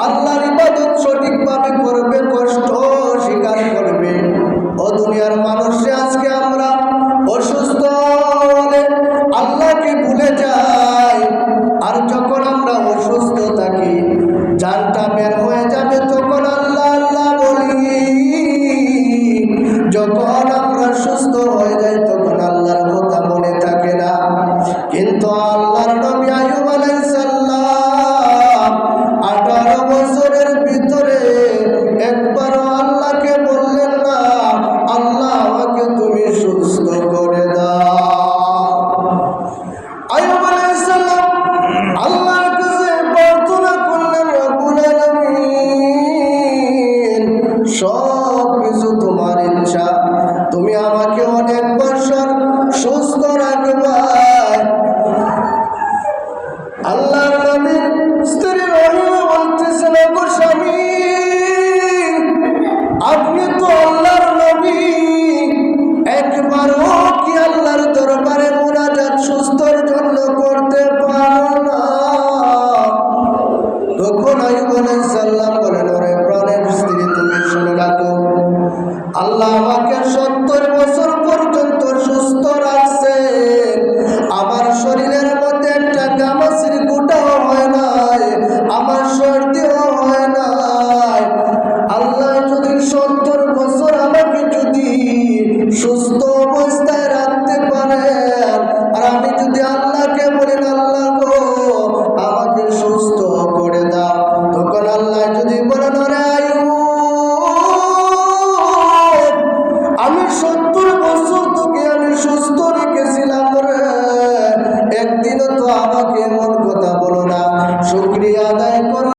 আল্লাহর ইবাদত সঠিকভাবে করবে, কষ্ট স্বীকার করবে। ও দুনিয়ার মানুষে আজকে আমরা অসুস্থ হলে আল্লাহকে ভুলে যাই, আর যখন আমরা অসুস্থ থাকি জানটা বের হয়ে যাবে তখন আল্লাহ আল্লাহ বলি। যখন আমরা সুস্থ হয়ে যাই তখন আল্লাহর কথা মনে থাকে না। কিন্তু আল্লাহর নবী আইয়ুব আলাইহিস সালাম 18 বছরের ভিতরে একবারও আল্লাহকে বললেন না, আল্লাহ আমাকে তুমি সুস্থ করে দাও। আইয়ুব আলাইহিস সালাম আল্লাহর কাছে প্রার্থনা করলেন, রব্বুল আলামিন সব কিছু তোমার ইচ্ছা, তুমি আমাকে অনেক বছর সুস্থ রাখবা। আল্লাহর নবীর স্ত্রী রহিমা বলতেছেন, গো স্বামী, আপনি তো আল্লাহর নবী, একবারও কি আল্লাহর দরবারে মুনাজাত সুস্থর জন্য করতে পারো না? তখন আইয়ুব আলাইহিস সালাম